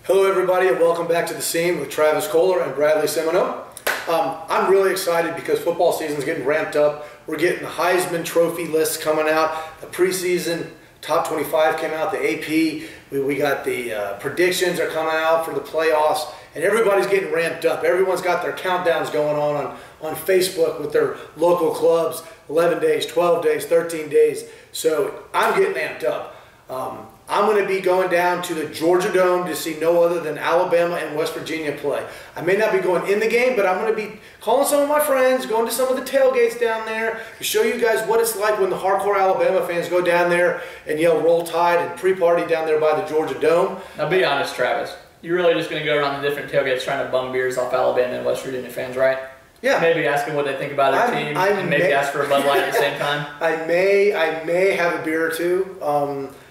Hello everybody and welcome back to The Scene with Travis Kohler and Bradley Semino. I'm really excited because football season is getting ramped up. We're getting the Heisman Trophy lists coming out. The preseason top 25 came out, the AP. We got the predictions are coming out for the playoffs, and everybody's getting ramped up. Everyone's got their countdowns going on Facebook with their local clubs, 11 days, 12 days, 13 days. So I'm getting amped up. I'm going to be going down to the Georgia Dome to see no other than Alabama and West Virginia play. I may not be going in the game, but I'm going to be calling some of my friends, going to some of the tailgates down there to show you guys what it's like when the hardcore Alabama fans go down there and yell Roll Tide and pre-party down there by the Georgia Dome. Now be honest, Travis. You're really just going to go around the different tailgates trying to bum beers off Alabama and West Virginia fans, right? Yeah. Maybe ask them what they think about their team and maybe ask for a Bud Light at the same time. I may have a beer or two.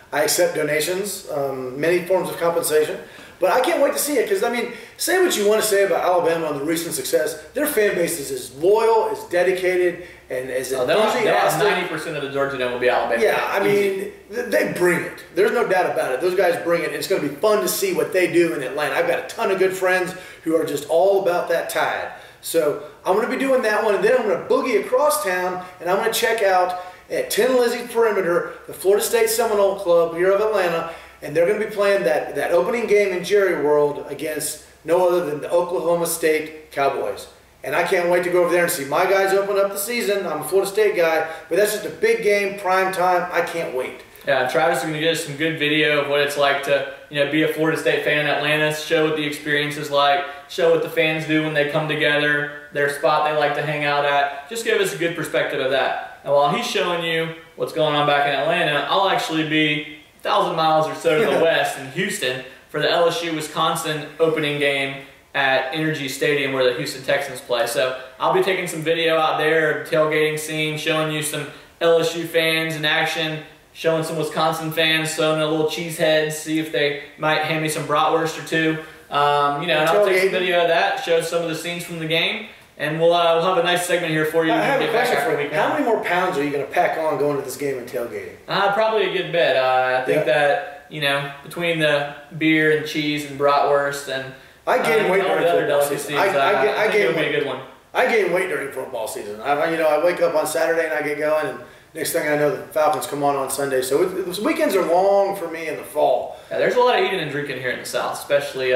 I accept donations, many forms of compensation, but I can't wait to see it because, I mean, say what you want to say about Alabama and the recent success, their fan base is as loyal, as dedicated, and as enthusiastic. 90% of the Georgia Dome will be Alabama. Yeah, I mean, they bring it. There's no doubt about it. Those guys bring it, and it's going to be fun to see what they do in Atlanta. I've got a ton of good friends who are just all about that Tide. So I'm going to be doing that one, and then I'm going to boogie across town, and I'm going to check out at Tin Lizzy Perimeter, the Florida State Seminole Club here of Atlanta, and they're going to be playing that opening game in Jerry World against no other than the Oklahoma State Cowboys. And I can't wait to go over there and see my guys open up the season. I'm a Florida State guy, but that's just a big game, prime time. I can't wait. Yeah, Travis is going to get us some good video of what it's like to, be a Florida State fan in Atlanta, show what the experience is like, show what the fans do when they come together, their spot they like to hang out at. Just give us a good perspective of that. And while he's showing you what's going on back in Atlanta, I'll actually be 1,000 miles or so to the west in Houston for the LSU-Wisconsin opening game at Energy Stadium where the Houston Texans play. So I'll be taking some video out there of the tailgating scene, showing you some LSU fans in action, showing some Wisconsin fans, throwing a little cheesehead, see if they might hand me some bratwurst or two. And I'll take some video of that, show some of the scenes from the game. And we'll have a nice segment here for you. I have a question for you. How many more pounds are you going to pack on going to this game and tailgating? Probably a good bit. I think that, between the beer and cheese and bratwurst and I gain weight during football season. I think it'll be a good one. I gain weight during football season. I wake up on Saturday and I get going, and next thing I know, the Falcons come on Sunday. So the weekends are long for me in the fall. Yeah, there's a lot of eating and drinking here in the South, especially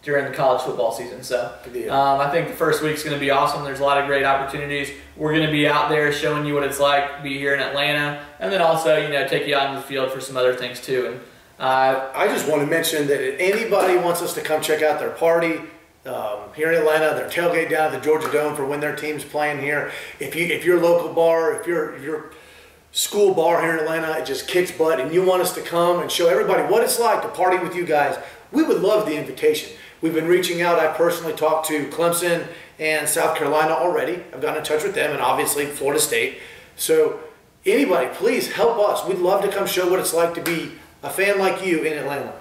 during the college football season. So I think the first week's going to be awesome. There's a lot of great opportunities. We're going to be out there showing you what it's like to be here in Atlanta, and then also take you out in the field for some other things too. And I just want to mention that if anybody wants us to come check out their party here in Atlanta, their tailgate down at the Georgia Dome for when their team's playing here. If your local bar, if your school bar here in Atlanta, it just kicks butt, and you want us to come and show everybody what it's like to party with you guys, we would love the invitation. We've been reaching out. I personally talked to Clemson and South Carolina already. I've gotten in touch with them, and obviously Florida State. So anybody, please help us. We'd love to come show what it's like to be a fan like you in Atlanta.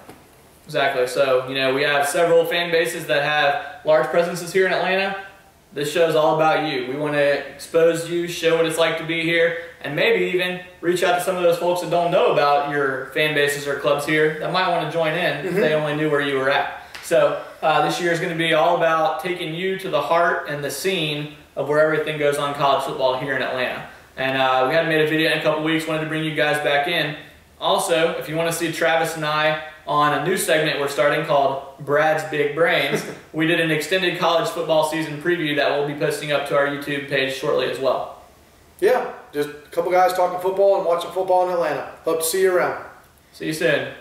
Exactly. So, we have several fan bases that have large presences here in Atlanta. This show's all about you. We want to expose you, show what it's like to be here, and maybe even reach out to some of those folks that don't know about your fan bases or clubs here that might want to join in if they only knew where you were at. So this year is going to be all about taking you to the heart and the scene of where everything goes on college football here in Atlanta. And we hadn't made a video in a couple weeks, wanted to bring you guys back in. Also, if you want to see Travis and I on a new segment we're starting called Brad's Big Brains, we did an extended college football season preview that we'll be posting up to our YouTube page shortly as well. Yeah, just a couple guys talking football and watching football in Atlanta. Hope to see you around. See you soon.